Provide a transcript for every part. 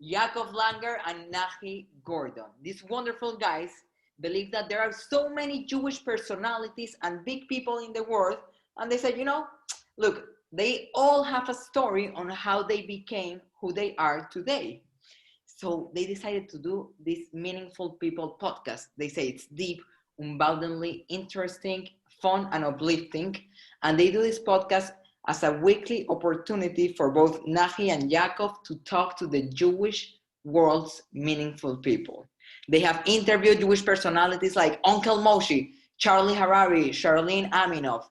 Yaakov Langer and Nachi Gordon. These wonderful guys believe that there are so many Jewish personalities and big people in the world. And they said, look, they all have a story on how they became who they are today. So they decided to do this Meaningful People podcast. They say it's deep, unboundedly interesting, fun, and uplifting. And they do this podcast as a weekly opportunity for both Nachi and Yaakov to talk to the Jewish world's meaningful people. They have interviewed Jewish personalities like Uncle Moishy, Harary, Charlene Aminoff,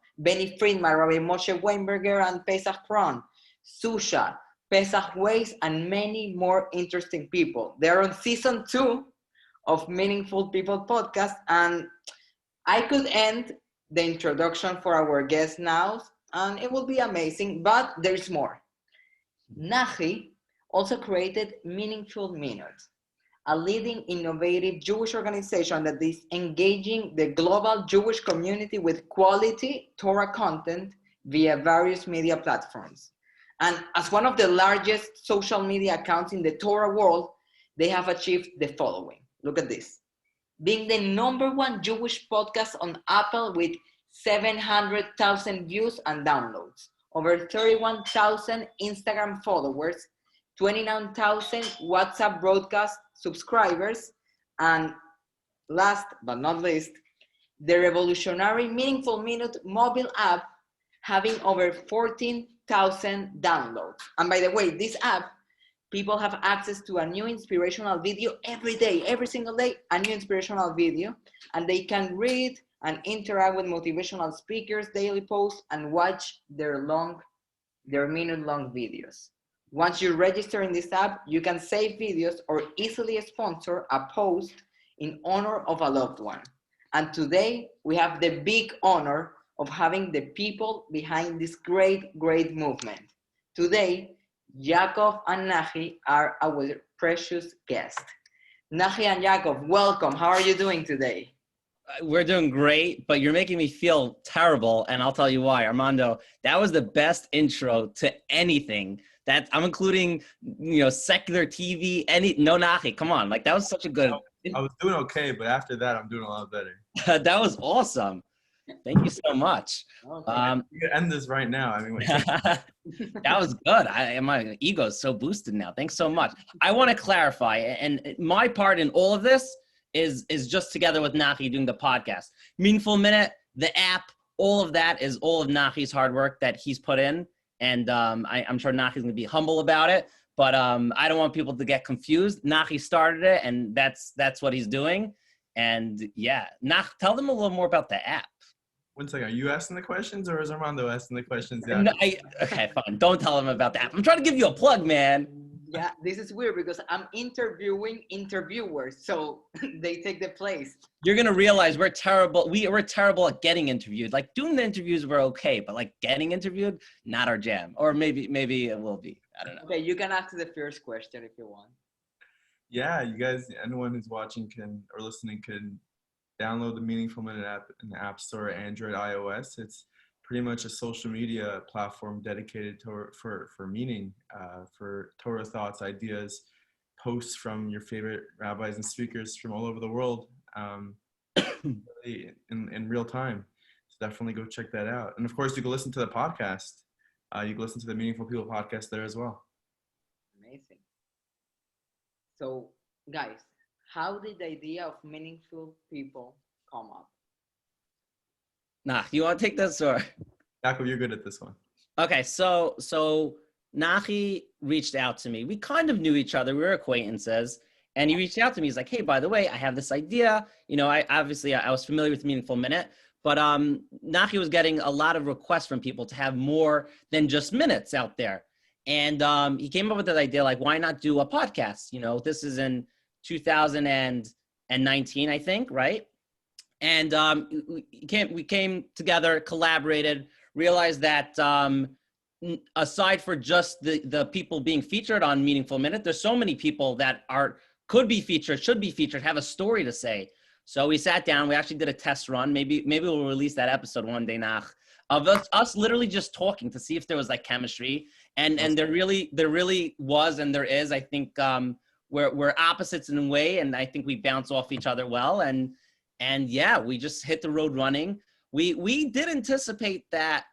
Friedman, Rabbi Moshe Weinberger, and Paysach Krohn, Zusha, Pesach Weiss, and many more interesting people. They're on season 2 of Meaningful People podcast, and I could end the introduction for our guest now, and it will be amazing, but there's more. Nachi also created Meaningful Minutes, a leading innovative Jewish organization that is engaging the global Jewish community with quality Torah content via various media platforms. And as one of the largest social media accounts in the Torah world, they have achieved the following. Look at this. Being the #1 Jewish podcast on Apple with 700,000 views and downloads, over 31,000 Instagram followers, 29,000 WhatsApp broadcast subscribers, and last but not least, the revolutionary Meaningful Minute mobile app having over 14,000 downloads. And by the way, this app, people have access to a new inspirational video every day, every single day, a new inspirational video, and they can read and interact with motivational speakers, daily posts, and watch their minute-long videos. Once you register in this app, you can save videos or easily sponsor a post in honor of a loved one. And today, we have the big honor of having the people behind this great, great movement. Today, Yaakov and Nachi are our precious guests. Nachi and Yaakov, welcome. How are you doing today? We're doing great, but you're making me feel terrible, and I'll tell you why. Armando, that was the best intro to anything. That I'm including, secular TV, no Nachi, come on. Like, that was such a good... I was doing okay, but after that, I'm doing a lot better. That was awesome. Thank you so much. Okay. You can end this right now. That was good. My ego is so boosted now. Thanks so much. I want to clarify, and my part in all of this is just together with Nachi doing the podcast. Meaningful Minute, the app, all of that is all of Nachi's hard work that he's put in. And I'm sure Nachi's going to be humble about it. But I don't want people to get confused. Nachi started it, and that's what he's doing. And yeah, Nach, tell them a little more about the app. 1 second, are you asking the questions or is Armando asking the questions? Yeah. No, okay, fine. Don't tell them about that. I'm trying to give you a plug, man. Yeah, this is weird because I'm interviewing interviewers, so they take the place. You're gonna realize we're terrible. We're terrible at getting interviewed. Like, doing the interviews, we're okay, but like getting interviewed, not our jam. Or maybe it will be. I don't know. Okay, you can ask the first question if you want. Yeah, you guys, anyone who's watching or listening can download the Meaningful Minute app in the App Store, Android, iOS. It's pretty much a social media platform dedicated for meaning, for Torah thoughts, ideas, posts from your favorite rabbis and speakers from all over the world in real time. So definitely go check that out. And of course, you can listen to the podcast. You can listen to the Meaningful People podcast there as well. Amazing. So, guys, how did the idea of Meaningful People come up? Nah, you want to take this or? Yaakov, you're good at this one. Okay, so Nachi reached out to me. We kind of knew each other. We were acquaintances. And he reached out to me. He's like, hey, by the way, I have this idea. I was familiar with Meaningful Minute, but Nachi was getting a lot of requests from people to have more than just minutes out there. And he came up with that idea, like, why not do a podcast? This is in 2019, I think, right? And we came together, collaborated, realized that aside for just the people being featured on Meaningful Minute, there's so many people that could be featured, should be featured, have a story to say. So we sat down, we actually did a test run. Maybe we'll release that episode one day, Nach, of us literally just talking to see if there was like chemistry. And there really was, and there is, I think, we're opposites in a way, and I think we bounce off each other well, and yeah, we just hit the road running. We did anticipate that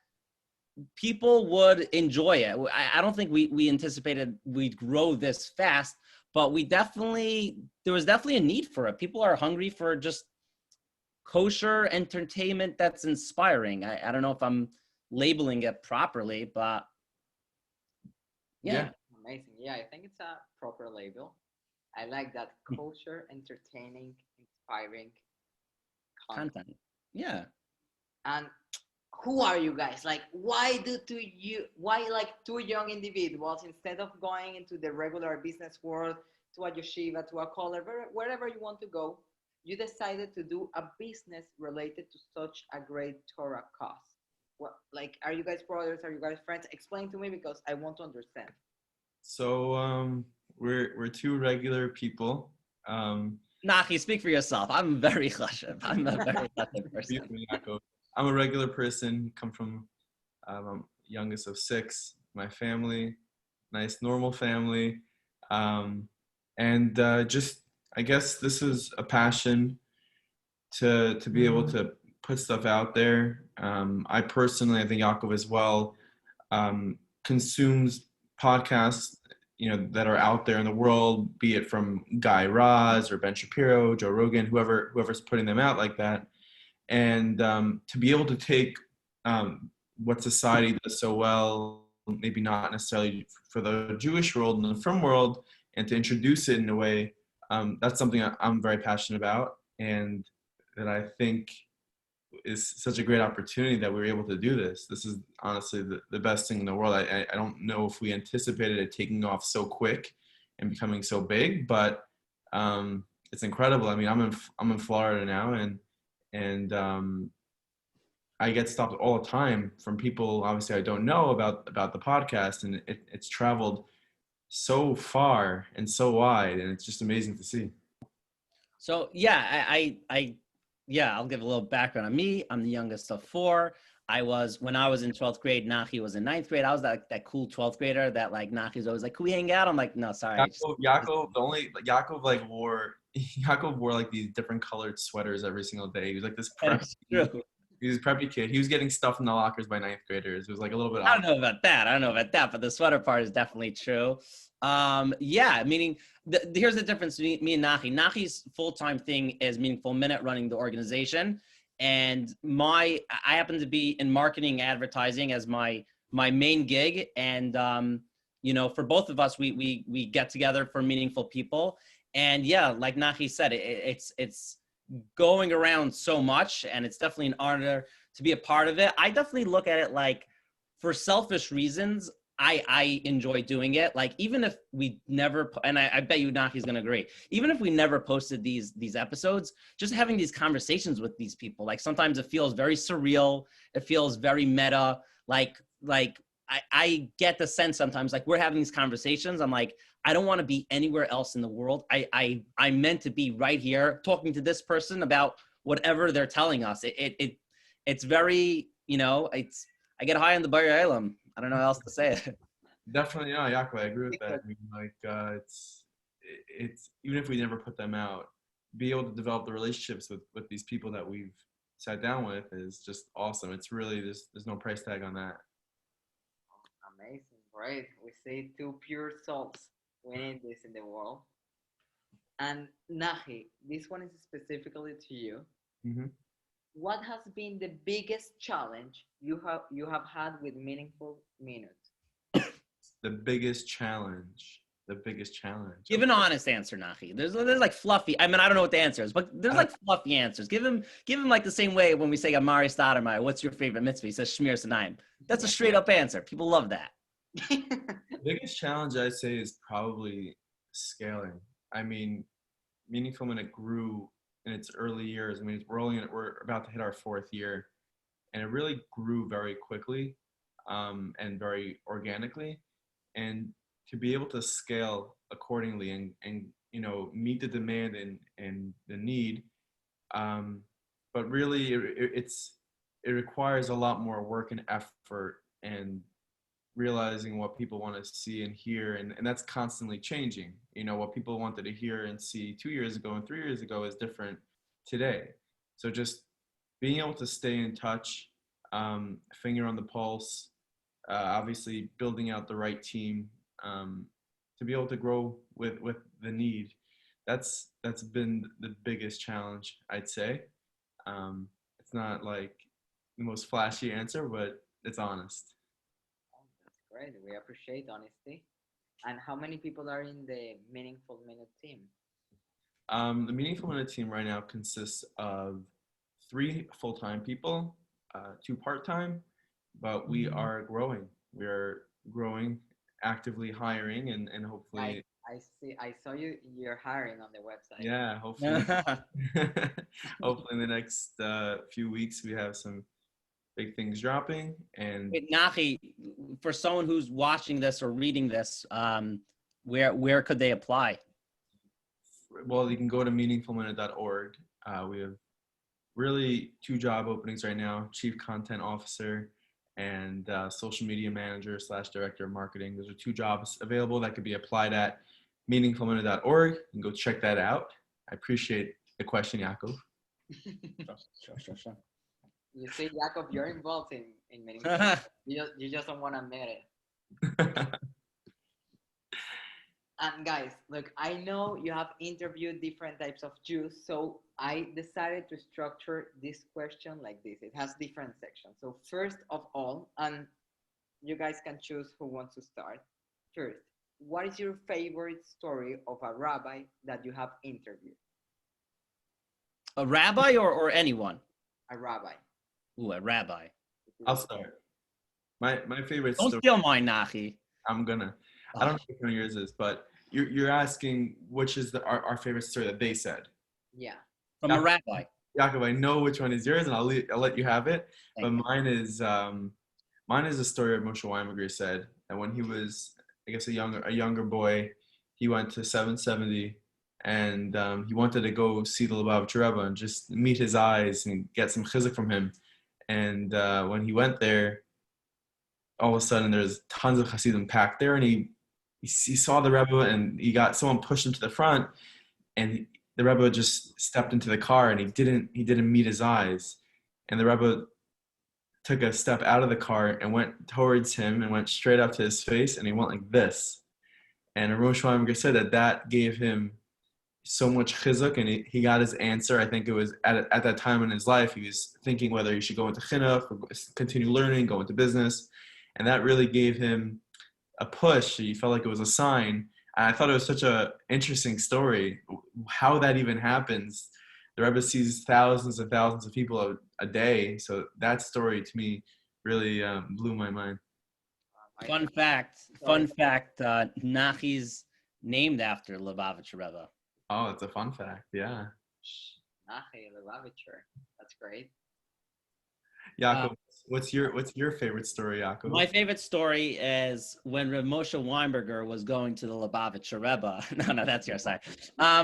people would enjoy it. I don't think we anticipated we'd grow this fast, but there was definitely a need for it. People are hungry for just kosher entertainment that's inspiring. I don't know if I'm labeling it properly, but yeah. Amazing. Yeah, I think it's a proper label. I like that, kosher, entertaining, inspiring Content. Yeah. And who are you guys? Like, why like two young individuals, instead of going into the regular business world, to a yeshiva, to a college, wherever you want to go, you decided to do a business related to such a great Torah cause? What, like, are you guys brothers? Are you guys friends? Explain to me, because I want to understand. So we're two regular people. Nachi, speak for yourself. I'm very chashuv. I'm a very chashuv person. I'm a regular person. Come from I'm youngest of 6. My family, nice normal family, and just I guess this is a passion to be able to put stuff out there. I personally, I think Yaakov as well, consumes podcasts, that are out there in the world, be it from Guy Raz or Ben Shapiro, Joe Rogan, whoever's putting them out like that. And to be able to take what society does so well, maybe not necessarily for the Jewish world and the frum world, and to introduce it in a way, that's something I'm very passionate about, and that I think is such a great opportunity that we were able to do this. This is honestly the best thing in the world. I don't know if we anticipated it taking off so quick and becoming so big, but it's incredible. I mean, I'm in Florida now, and I get stopped all the time from people, obviously I don't know about the podcast, and it's traveled so far and so wide, and it's just amazing to see. So yeah, I'll give a little background on me. I'm the youngest of 4. When I was in 12th grade, Nachi was in 9th grade. I was that cool 12th grader that like Nachi's always like, can we hang out? I'm like, no, sorry. Yaakov wore like these different colored sweaters every single day. He was like this preppy. He was a preppy kid. He was getting stuff in the lockers by 9th graders. It was like a little bit. I don't know about that, but the sweater part is definitely true. Yeah, meaning here's the difference between me and Nachi. Nachi's full-time thing is Meaningful Minute, running the organization, and I happen to be in marketing advertising as my main gig. And for both of us, we get together for Meaningful People. And yeah, like Nachi said, it's going around so much, and it's definitely an honor to be a part of it. I definitely look at it like, for selfish reasons, I enjoy doing it. Like, even if we never, and I bet you Nachi's gonna agree, even if we never posted these episodes, just having these conversations with these people, like sometimes it feels very surreal. It feels very meta. Like I get the sense sometimes, like, we're having these conversations, I'm like, I don't want to be anywhere else in the world. I'm meant to be right here talking to this person about whatever they're telling us. It's very, I get high on the Bar Ilam. I don't know how else to say it. Definitely, no, Yaakov, I agree with that. I mean, like, it's even if we never put them out, be able to develop the relationships with these people that we've sat down with is just awesome. It's really, there's no price tag on that. Amazing, great. We see 2 pure souls winning this in the world. And Nachi, this one is specifically to you. Mm-hmm. What has been the biggest challenge you have had with Meaningful Minutes? The biggest challenge. Give an honest answer, Nachi. There's like fluffy. I mean, I don't know what the answer is, but there's like fluffy answers. Give him like the same way when we say Amari Stoudemire, what's your favorite mitzvah? He says Shmir Sanaim. That's a straight up answer. People love that. The biggest challenge I'd say is probably scaling. I mean, Meaningful Minute grew in its early years. I mean, we're about to hit our 4th year, and it really grew very quickly, and very organically, and to be able to scale accordingly and meet the demand and the need, but really it requires a lot more work and effort and realizing what people want to see and hear, and that's constantly changing. You know, what people wanted to hear and see 2 years ago and 3 years ago is different today. So just being able to stay in touch, finger on the pulse, obviously building out the right team, to be able to grow with the need. That's been the biggest challenge, I'd say. It's not like the most flashy answer, but it's honest. Oh, that's great. We appreciate honesty. And how many people are in the Meaningful Minute team? The Meaningful Minute team right now consists of 3 full-time people, 2 part-time, but we are growing. We are growing, actively hiring, and hopefully. I saw you're hiring on the website. Yeah, hopefully. Hopefully in the next few weeks we have some big things dropping. And Wait, Nachi, for someone who's watching this or reading this, where could they apply? well, you can go to meaningfulminute.org. We have really 2 job openings right now: chief content officer and social media manager / director of marketing. Those are 2 jobs available that could be applied at meaningfulminute.org. You can go check that out. I appreciate the question, Yaakov. Sure. You see, Yaakov, you're involved in Meaningful Minute. You just don't want to admit it. And guys, look, I know you have interviewed different types of Jews, so I decided to structure this question like this. It has different sections. So first of all, and you guys can choose who wants to start. First, what is your favorite story of a rabbi that you have interviewed? A rabbi or anyone? A rabbi. Ooh, a rabbi. I'll start. My favorite Don't story. steal mine, Nachi. I don't know which one yours is, but you're asking which is our favorite story that they said. Yeah. From a rabbi. Yaakov, I know which one is yours, and I'll let you have it. Thank you. Mine is a story of Moshe Weinberger said that when he was, I guess, a younger boy, he went to 770, and he wanted to go see the Lubavitcher Rebbe and just meet his eyes and get some chizuk from him. And when he went there, all of a sudden there's tons of Hasidim packed there, and he saw the Rebbe, and he got someone pushed him to the front, and the Rebbe just stepped into the car, and he didn't meet his eyes, and the Rebbe took a step out of the car and went towards him and went straight up to his face, and he went like this. And Moshe Weinberger said that gave him so much chizuk, and he got his answer. I think it was at that time in his life, he was thinking whether he should go into chinuch or continue learning, go into business, and that really gave him a push. He felt like it was a sign. And I thought it was such an interesting story, how that even happens. The Rebbe sees thousands and thousands of people a day. So that story to me really blew my mind. Fun fact, Nachi's named after Lubavitcher Rebbe. Oh, it's a fun fact, yeah. Nachi Lubavitcher. That's great. Yaakov, what's your favorite story, Yaakov? My favorite story is when Rabbi Moshe Weinberger was going to the Lubavitcher Rebbe. No, that's your side.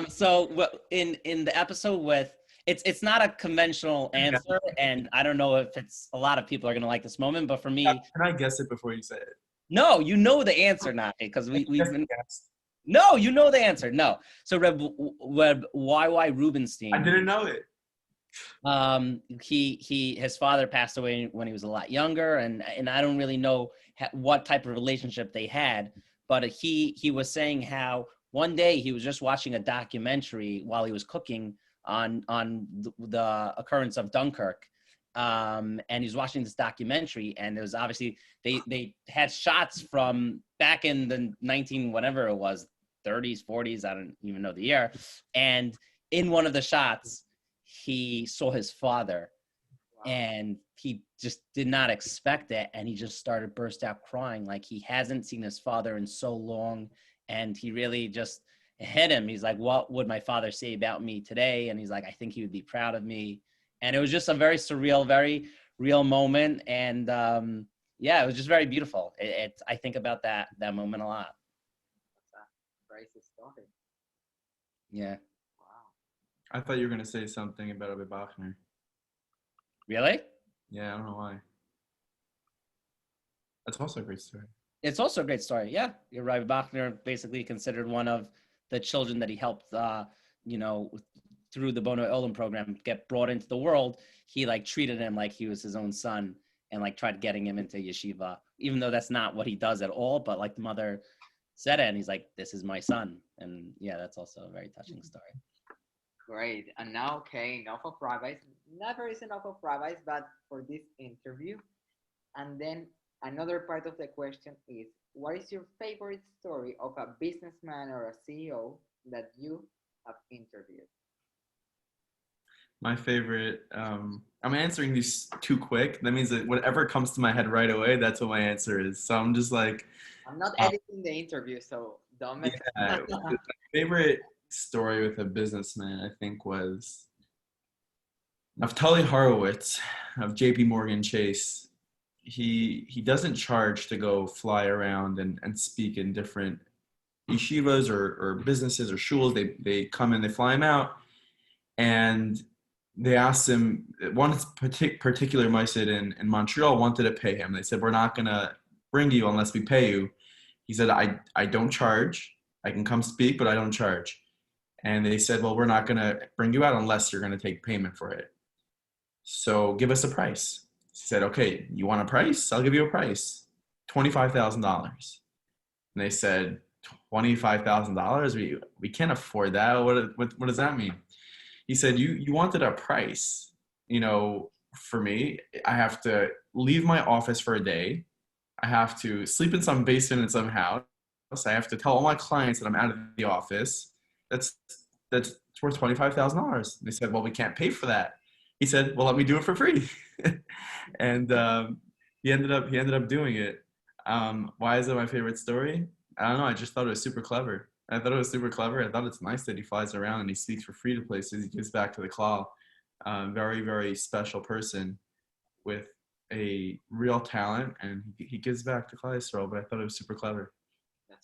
So in the episode with, it's not a conventional answer, and I don't know if it's a lot of people are gonna like this moment, but for me, can I guess it before you say it? No, you know the answer, Nachi, because we've been. Guessed. No, you know the answer. No. So Reb Y.Y. Rubenstein. I didn't know it. His father passed away when he was a lot younger, and I don't really know what type of relationship they had, but he was saying how one day he was just watching a documentary while he was cooking on the occurrence of Dunkirk, and he was watching this documentary, and it was obviously they had shots from back in the 19 whatever it was 30s 40s, I don't even know the year, and in one of the shots he saw his father. Wow. And he just did not expect it, and he just started burst out crying like he hasn't seen his father in so long, and he really just hit him. He's like, what would my father say about me today? And he's like, I think he would be proud of me. And it was just a very surreal, very real moment, and yeah, it was just very beautiful. I think about that moment a lot. That's a story. Yeah. I thought you were going to say something about Rabbi Bachner. Really? Yeah, I don't know why. That's also a great story. It's also a great story. Yeah, you're right. Bachner basically considered one of the children that he helped, you know, through the Bono Olam program, get brought into the world. He like treated him like he was his own son and like tried getting him into yeshiva, even though that's not what he does at all. But like the mother said it, and he's like, "This is my son," and yeah, that's also a very touching story. Great. And now, okay, enough of rabbis. Never is enough of rabbis, but for this interview. And then another part of the question is, what is your favorite story of a businessman or a CEO that you have interviewed? My favorite, I'm answering these too quick. That means that whatever comes to my head right away, that's what my answer is. So I'm just like, I'm not editing the interview, so don't mess yeah, my favorite story with a businessman, I think, was Naftali Horowitz of JP Morgan Chase. He doesn't charge to go fly around and speak in different yeshivas or businesses or shuls. They come in, they fly him out, and they asked him, one particular Moished in Montreal wanted to pay him. They said, we're not going to bring you unless we pay you. He said, I don't charge. I can come speak, but I don't charge. And they said, well, we're not going to bring you out unless you're going to take payment for it. So give us a price. He said, okay, you want a price? I'll give you a price, $25,000. And they said, $25,000? We can't afford that. What does that mean? He said, you wanted a price, you know, for me. I have to leave my office for a day. I have to sleep in some basement in some house. I have to tell all my clients that I'm out of the office. That's worth $25,000. They said, well, we can't pay for that. He said, well, let me do it for free. And he ended up doing it. Why is it my favorite story? I don't know. I just thought it was super clever. I thought it's nice that he flies around and he speaks for free to places. He gives back to the klal. Very, very special person with a real talent, and he gives back to Klal Yisrael. But I thought it was super clever.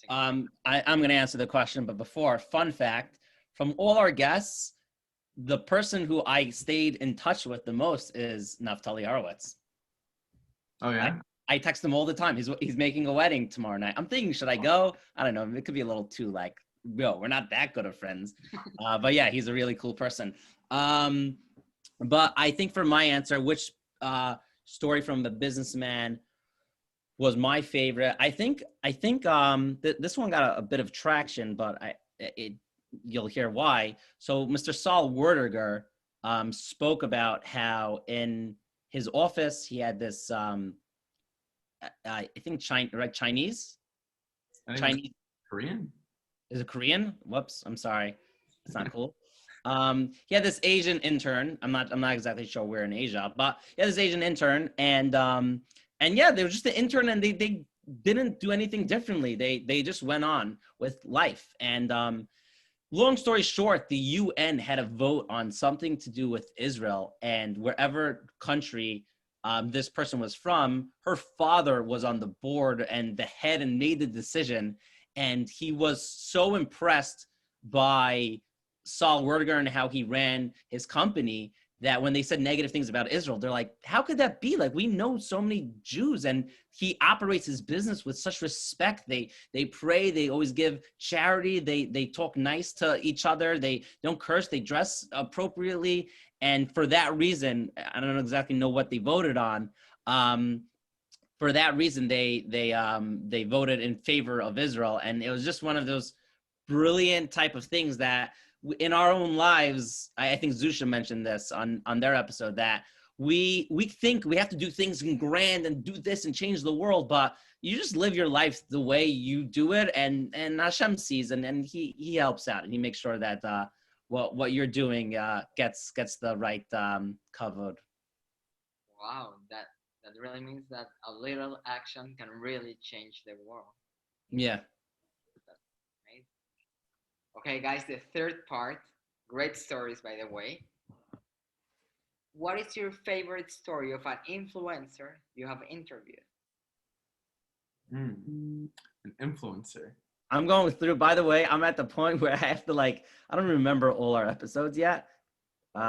I'm going to answer the question, but before, fun fact, from all our guests, the person who I stayed in touch with the most is Naftali Horowitz. Oh yeah? I text him all the time. He's making a wedding tomorrow night. I'm thinking, should I go? I don't know. It could be a little too like, yo, we're not that good of friends. But yeah, he's a really cool person. But I think for my answer, which story from the businessman was my favorite? I think this one got a bit of traction, but you'll hear why. So Mr. Saul Werdiger spoke about how in his office he had this I think Chinese. Korean. Is it Korean? Whoops, I'm sorry. It's not cool. He had this Asian intern. I'm not exactly sure where in Asia, but he had this Asian intern, and yeah, they were just an intern, and they didn't do anything differently. They just went on with life. And long story short, the UN had a vote on something to do with Israel, and wherever country this person was from, her father was on the board and the head and made the decision. And he was so impressed by Saul Werdiger and how he ran his company that when they said negative things about Israel, they're like, how could that be? Like, we know so many Jews, and he operates his business with such respect. They pray, they always give charity, they talk nice to each other, they don't curse, they dress appropriately. And for that reason, I don't exactly know what they voted on. For that reason, they voted in favor of Israel. And it was just one of those brilliant type of things that in our own lives, I think Zusha mentioned this on their episode, that we think we have to do things in grand and do this and change the world, but you just live your life the way you do it, and Hashem sees, and he helps out, and he makes sure that what you're doing gets the right kavod. Wow, that really means that a little action can really change the world. Yeah. Okay, guys, the third part. Great stories, by the way. What is your favorite story of an influencer you have interviewed? An influencer. I'm going through, by the way, I'm at the point where I have to I don't remember all our episodes yet. Who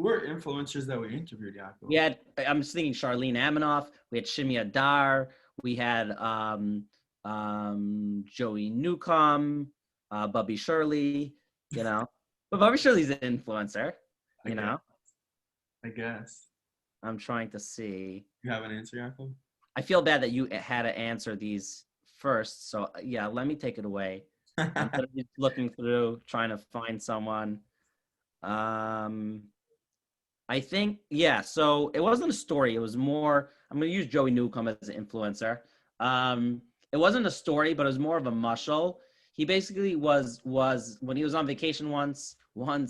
are influencers that we interviewed, Yaakov? I'm just thinking Charlene Aminoff. We had Shimi Adar. We had Joey Newcomb, Bubby Shirley, you know. But Bubby Shirley's an influencer, you know. I guess. I'm trying to see. You have an answer, Yaakov? I feel bad that you had to answer these first. So yeah, let me take it away. I'm looking through, trying to find someone. I think, yeah, so it wasn't a story. It was more, I'm going to use Joey Newcomb as an influencer. It wasn't a story, but it was more of a mushal. He basically was when he was on vacation once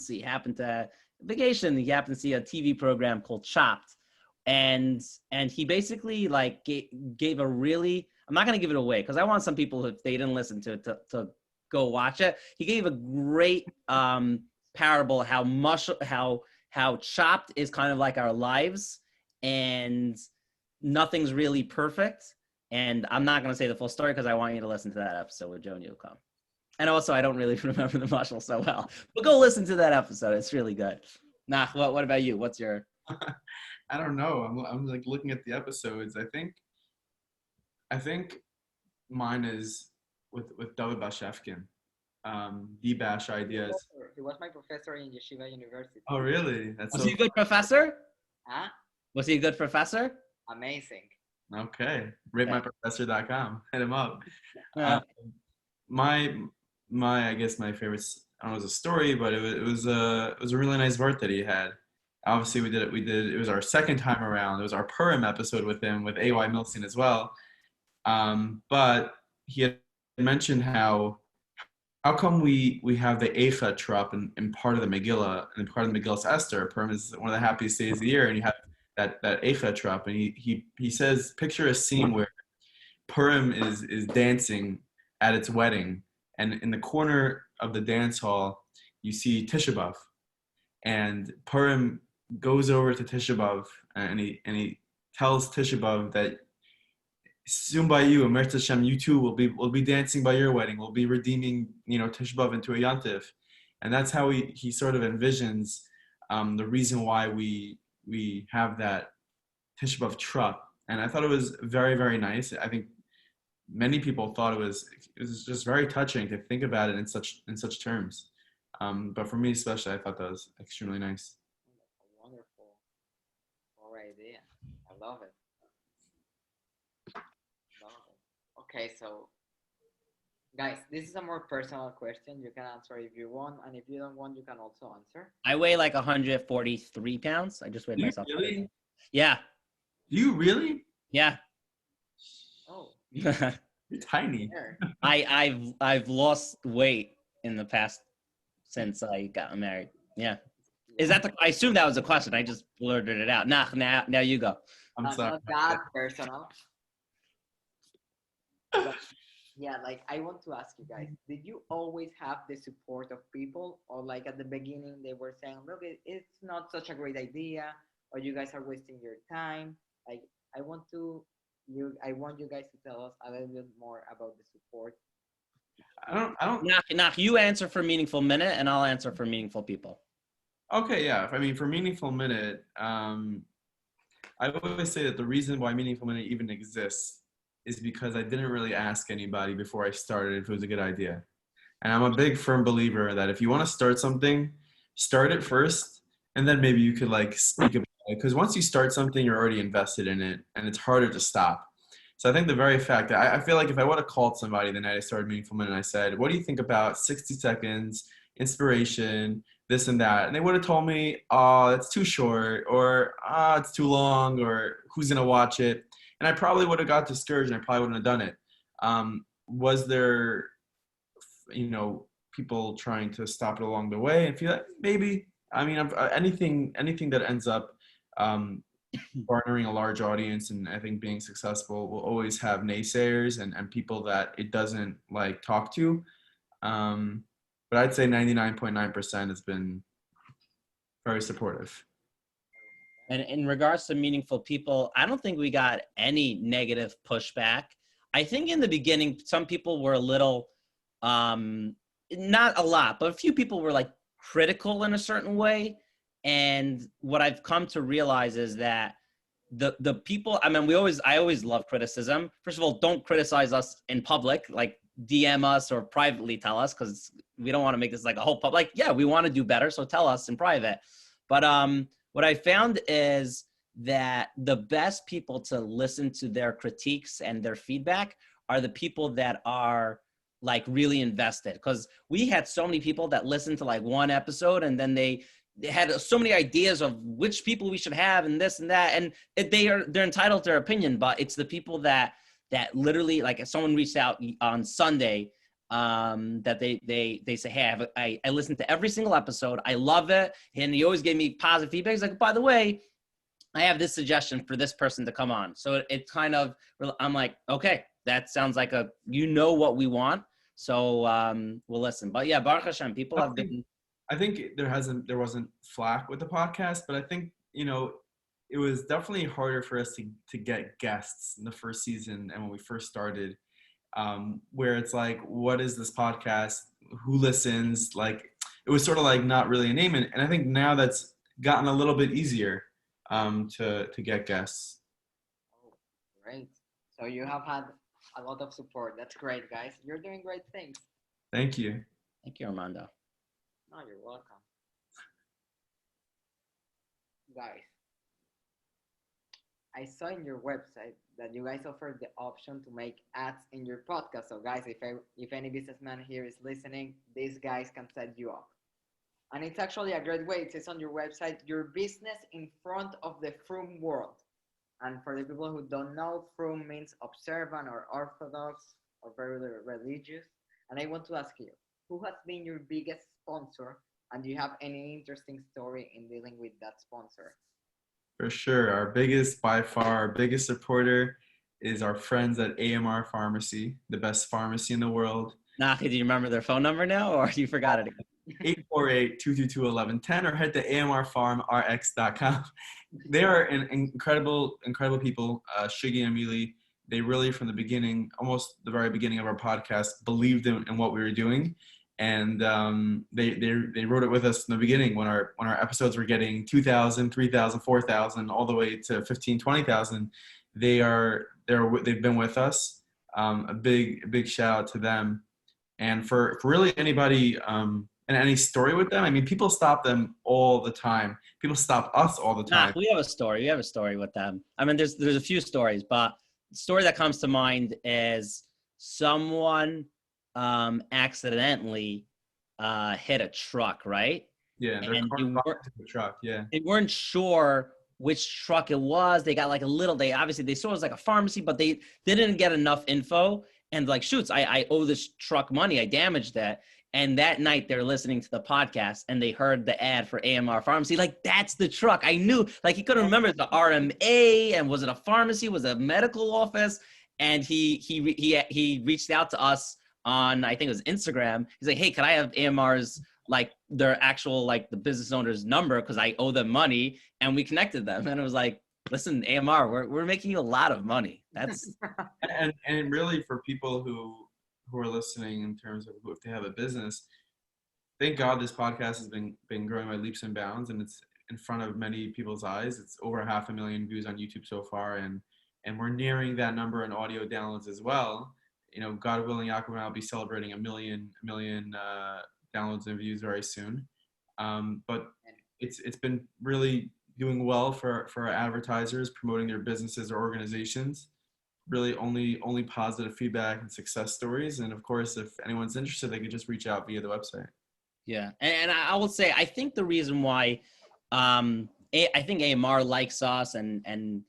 he happened to see a TV program called Chopped. And he basically like gave a really, I'm not going to give it away because I want some people, if they didn't listen to it, to go watch it. He gave a great parable how Chopped is kind of like our lives and nothing's really perfect. And I'm not going to say the full story because I want you to listen to that episode with Joe Newcomb. And also, I don't really remember the mushal so well, but go listen to that episode. It's really good. Nah, what about you? What's your? I don't know. I'm like looking at the episodes. I think mine is with David Bashevkin. D-Bash ideas. He was my professor in Yeshiva University. Oh, really? Was he a good professor? Huh? Was he a good professor? Amazing. Okay. RateMyProfessor.com. Hit him up. My I guess my favorite, I don't know, it was a story, but it was a really nice vart that he had. Obviously, we did it. It was our second time around. It was our Purim episode with him, with A.Y. Milstein as well. But he had mentioned how come we have the Eicha trop in part of the Megillah, and part of the Megillah's Esther. Purim is one of the happiest days of the year, and you have that Eicha trop. And he says, picture a scene where Purim is dancing at its wedding, and in the corner of the dance hall, you see Tisha B'Av, and Purim goes over to Tisha B'Av, and he tells Tisha B'Av that soon by you, Emet Hashem, you too will be dancing by your wedding. We'll be redeeming, Tisha B'Av into a Yantif, and that's how he sort of envisions the reason why we have that Tisha B'Av trop. And I thought it was very, very nice. I think many people thought it was just very touching to think about it in such terms. But for me especially, I thought that was extremely nice. Wonderful. All idea. I love it. Okay, so guys, this is a more personal question. You can answer if you want, and if you don't want, you can also answer. I weigh like 143 pounds. I just weighed myself. Really? Yeah. Do you really? Yeah. Oh. You're tiny. I've lost weight in the past since I got married. Yeah. Is that I assume that was a question. I just blurted it out. Now you go. I'm sorry. Not that personal. But, yeah, like I want to ask you guys, did you always have the support of people, or like at the beginning they were saying, look, it's not such a great idea, or you guys are wasting your time? Like I want you guys to tell us a little bit more about the support. I don't. Nach, you answer for Meaningful Minute, and I'll answer for Meaningful People. Okay, yeah. I mean, for Meaningful Minute, I always say that the reason why Meaningful Minute even exists is because I didn't really ask anybody before I started if it was a good idea. And I'm a big firm believer that if you want to start something, start it first, and then maybe you could like speak about it. Because once you start something, you're already invested in it, and it's harder to stop. So I think the very fact that I feel like if I would have called somebody the night I started Meaningful Minute and I said, what do you think about 60 seconds, inspiration, this and that? And they would have told me, oh, that's too short, or it's too long, or who's going to watch it? And I probably would have got discouraged, and I probably wouldn't have done it. Was there, people trying to stop it along the way? And feel like maybe. I mean, anything that ends up garnering a large audience and I think being successful will always have naysayers and people that it doesn't like talk to. But I'd say 99.9% has been very supportive. And in regards to Meaningful People, I don't think we got any negative pushback. I think in the beginning, some people were a little, not a lot, but a few people were like critical in a certain way. And what I've come to realize is that the people, I mean, I always love criticism. First of all, don't criticize us in public, like DM us or privately tell us, because we don't want to make this like a whole public. Yeah, we want to do better, so tell us in private. But what I found is that the best people to listen to their critiques and their feedback are the people that are like really invested. Because we had so many people that listened to like one episode and then they had so many ideas of which people we should have and this and that, and they're entitled to their opinion. But it's the people that literally, like, if someone reached out on Sunday, that they say, hey, I listened to every single episode, I love it, and he always gave me positive feedback. He's like, by the way, I have this suggestion for this person to come on. So it kind of, I'm like, okay, that sounds like what we want. So we'll listen. But yeah, Baruch Hashem, people have been. I think there wasn't flack with the podcast, but I think, it was definitely harder for us to get guests in the first season and when we first started, where it's like, what is this podcast? Who listens? Like, it was sort of like not really a name. And I think now that's gotten a little bit easier to get guests. Oh, great. So you have had a lot of support. That's great, guys. You're doing great things. Thank you. Thank you, Armando. No, you're welcome. Guys, I saw in your website that you guys offer the option to make ads in your podcast. So guys, if any businessman here is listening, these guys can set you up. And it's actually a great way. It says on your website, your business in front of the frum world. And for the people who don't know, frum means observant or orthodox or very religious. And I want to ask you, who has been your biggest sponsor? And do you have any interesting story in dealing with that sponsor? For sure. By far, our biggest supporter is our friends at AMR Pharmacy, the best pharmacy in the world. Nachi, do you remember their phone number now, or you forgot it again? 848-222-1110, or head to amrpharmrx.com. They are an incredible people. Shiggy and Amelie, they really, from the beginning, almost the very beginning of our podcast, believed in what we were doing. And they wrote it with us in the beginning when our episodes were getting 2,000, 3,000, 4,000, all the way to 15, 20,000. They've been with us. A big shout out to them. And for really anybody and any story with them, I mean, people stop them all the time. People stop us all the time. We have a story. We have a story with them. I mean, there's a few stories, but the story that comes to mind is someone accidentally hit a truck, right? Yeah, and the truck. Yeah, they weren't sure which truck it was. They got like they saw it was like a pharmacy, but they didn't get enough info. And like, shoots, I owe this truck money. I damaged that. And that night they're listening to the podcast and they heard the ad for AMR Pharmacy. Like, that's the truck. I knew, like, he couldn't remember the RMA, and was it a pharmacy? Was it a medical office? And he reached out to us on, I think it was Instagram. He's like, hey, can I have AMR's, like, their actual, like, the business owner's number, because I owe them money. And we connected them. And it was like, listen, AMR, we're making you a lot of money. That's and really, for people who are listening, in terms of if they have a business, thank God this podcast has been growing by leaps and bounds, and it's in front of many people's eyes. It's over 500,000 views on YouTube so far, and we're nearing that number in audio downloads as well. God willing, Yaakov and I will be celebrating a million downloads and views very soon. But it's been really doing well for our advertisers promoting their businesses or organizations. Really only positive feedback and success stories. And of course, if anyone's interested, they can just reach out via the website. Yeah. And I will say, I think the reason why I think AMR likes us and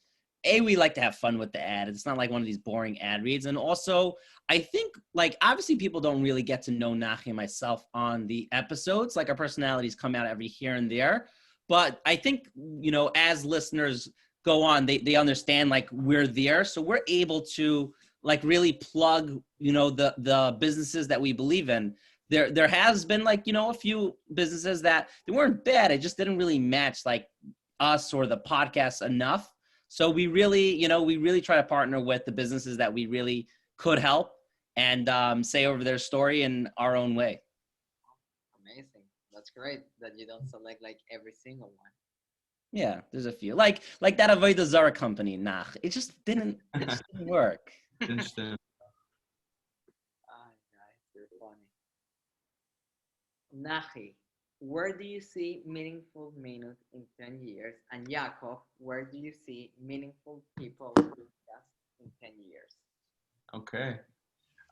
we like to have fun with the ad. It's not like one of these boring ad reads. And also, I think, like, obviously people don't really get to know Nachi and myself on the episodes. Like, our personalities come out every here and there. But I think, as listeners go on, they understand, like, we're there. So we're able to, like, really plug, the businesses that we believe in. There has been, like, a few businesses that they weren't bad. It just didn't really match, like, us or the podcast enough. So we really try to partner with the businesses that we really could help and say over their story in our own way. Amazing. That's great that you don't select like every single one. Yeah, there's a few. Like that Avodah Zarah company, Nach. It just didn't work. Interesting. Guys, you're funny. Nachi, where do you see meaningful minutes in 10 years? And Yaakov, where do you see meaningful people in 10 years? Okay.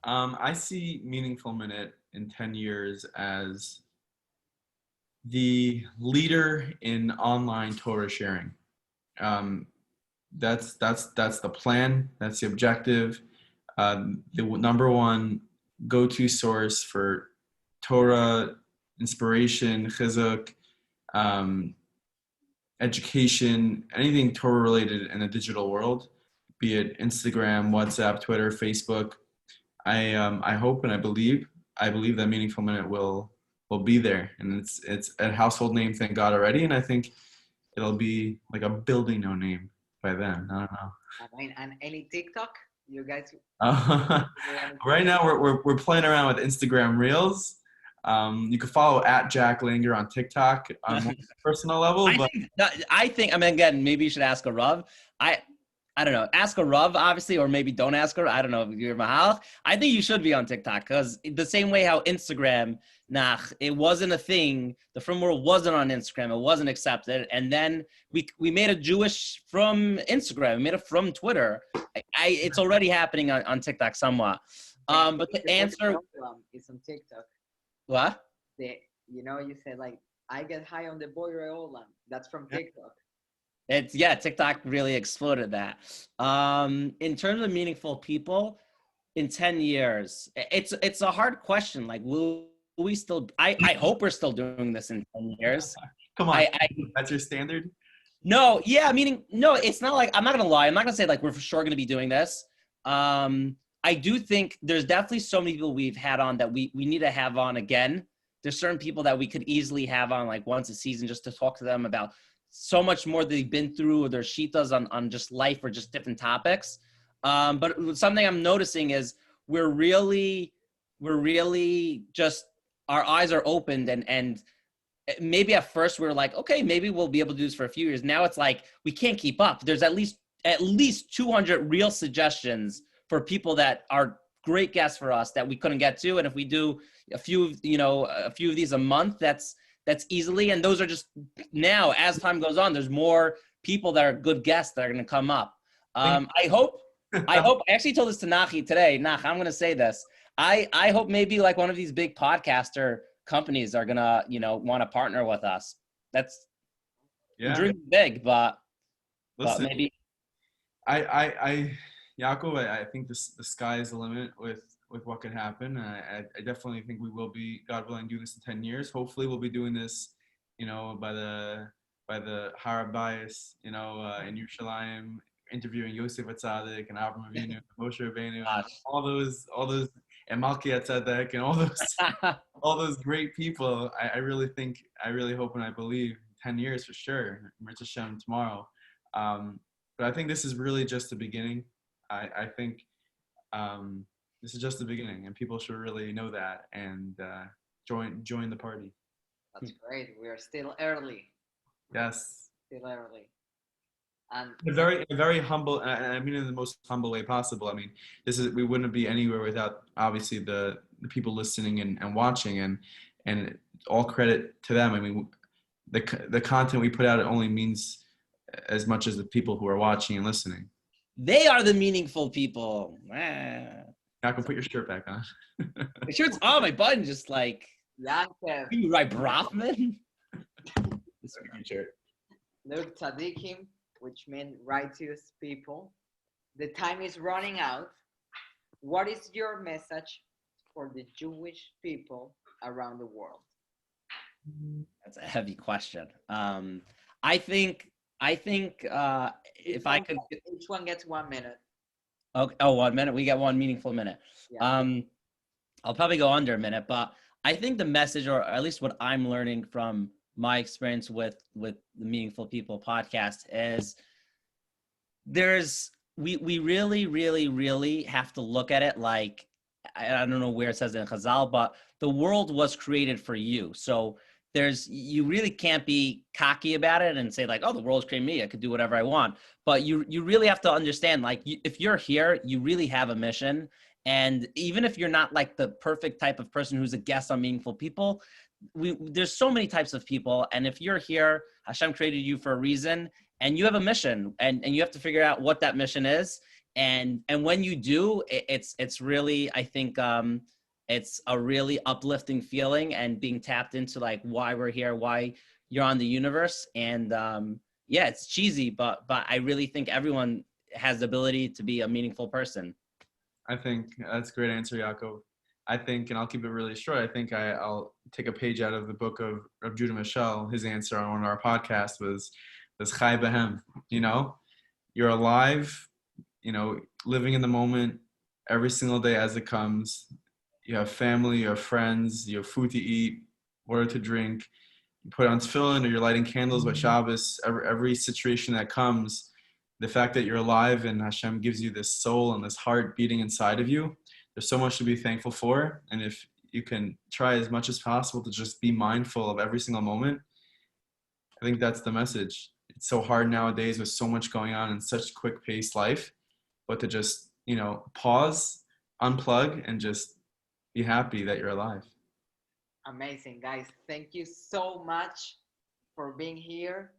I see Meaningful Minute in 10 years as the leader in online Torah sharing. That's the plan. That's the objective. The number one go-to source for Torah, inspiration, chizuk, education, anything Torah related in the digital world, be it Instagram, WhatsApp, Twitter, Facebook. I hope and I believe that Meaningful Minute will be there, and it's a household name, thank God, already, and I think it'll be like a building no name by then. I don't know. I mean, and any TikTok, you guys? Right now we're playing around with Instagram Reels. You can follow at Jack Langer on TikTok on a personal level. I think. I mean, again, maybe you should ask a Rav. I don't know. Ask a Rav, obviously, or maybe don't ask her. I don't know if you're Mahal. I think you should be on TikTok because the same way how Instagram, it wasn't a thing. The From World wasn't on Instagram. It wasn't accepted. And then we made a Jewish from Instagram. We made it from Twitter. It's already happening on TikTok somewhat. But to answer... It's on TikTok. What? You said, like, I get high on the boy Olam. That's from TikTok. TikTok really exploded that. In terms of meaningful people in 10 years, it's a hard question. Like, will we still, I hope we're still doing this in 10 years. Come on, that's your standard? No, yeah, meaning, no, it's not like, I'm not gonna lie. I'm not gonna say like, we're for sure gonna be doing this. I do think there's definitely so many people we've had on that we need to have on again. There's certain people that we could easily have on like once a season just to talk to them about so much more they've been through, or their shitas on just life or just different topics. But something I'm noticing is we're really just, our eyes are opened, and maybe at first we were like, okay, maybe we'll be able to do this for a few years. Now it's like, we can't keep up. There's at least 200 real suggestions for people that are great guests for us that we couldn't get to. And if we do a few of these a month, that's easily, and those are just now, as time goes on, there's more people that are good guests that are going to come up. I hope, I actually told this to Nachi today. Nach, I'm going to say this. I hope maybe like one of these big podcaster companies are going to, want to partner with us. That's dream big, but maybe. Yaakov, I think the sky is the limit with what could happen. I definitely think we will be, God willing, doing this in 10 years. Hopefully we'll be doing this, by the Harary, in Yerushalayim, interviewing Yosef Atzadik and Avraham Avinu, Moshe Rabbeinu, all those, and Malki Atzadek, and all those great people. I really hope and I believe 10 years for sure. Mirza Hashem tomorrow. But I think this is really just the beginning. I think this is just the beginning, and people should really know that and join the party. That's great. We are still early. Yes. Still early. And a very humble, and I mean in the most humble way possible. I mean, we wouldn't be anywhere without obviously the people listening and watching, and all credit to them. I mean, the content we put out, it only means as much as the people who are watching and listening. They are the meaningful people. I can put your shirt back on. My shirt's on, my button just like. Yaakov. You right, Brahman? This is a good shirt. Look, tzaddikim, which means righteous people. The time is running out. What is your message for the Jewish people around the world? That's a heavy question. I think if I could, each one gets 1 minute. Okay. Oh, 1 minute. We got one meaningful minute. Yeah. I'll probably go under a minute, but I think the message, or at least what I'm learning from my experience with the Meaningful People podcast, is we really have to look at it like, I don't know where it says in Chazal, but the world was created for you. So you really can't be cocky about it and say like, oh, the world's created me, I could do whatever I want. But you really have to understand, like, if you're here, you really have a mission. And even if you're not like the perfect type of person who's a guest on Meaningful People, there's so many types of people. And if you're here, Hashem created you for a reason, and you have a mission, and you have to figure out what that mission is. And when you do, it's really, I think, it's a really uplifting feeling, and being tapped into like why we're here, why you're on the universe. And yeah, it's cheesy, but I really think everyone has the ability to be a meaningful person. I think that's a great answer, Yaakov. I think, and I'll keep it really short, I think I'll take a page out of the book of Judah Michel. His answer on one of our podcasts was Chai Behem. You know, you're alive, you know, living in the moment every single day as it comes. You have family, you have friends, you have food to eat, water to drink. You put on tefillin, or you're lighting candles by Shabbos. Every situation that comes, the fact that you're alive and Hashem gives you this soul and this heart beating inside of you, there's so much to be thankful for. And if you can try as much as possible to just be mindful of every single moment, I think that's the message. It's so hard nowadays with so much going on in such quick paced life, but to just, you know, pause, unplug, and just be happy that you're alive. Amazing, guys. Thank you so much for being here.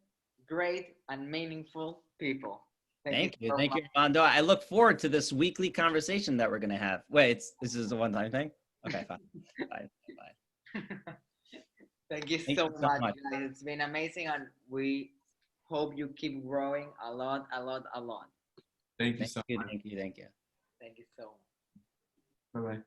Great and meaningful people. Thank you. So Thank much. you, Armando. I look forward to this weekly conversation that we're going to have. Wait, this is a one-time thing? Okay, fine. Bye. Thank you Thank so you so much, much. guys. It's been amazing, and we hope you keep growing a lot. Thank you so much. Thank you. Thank you so much. Bye-bye.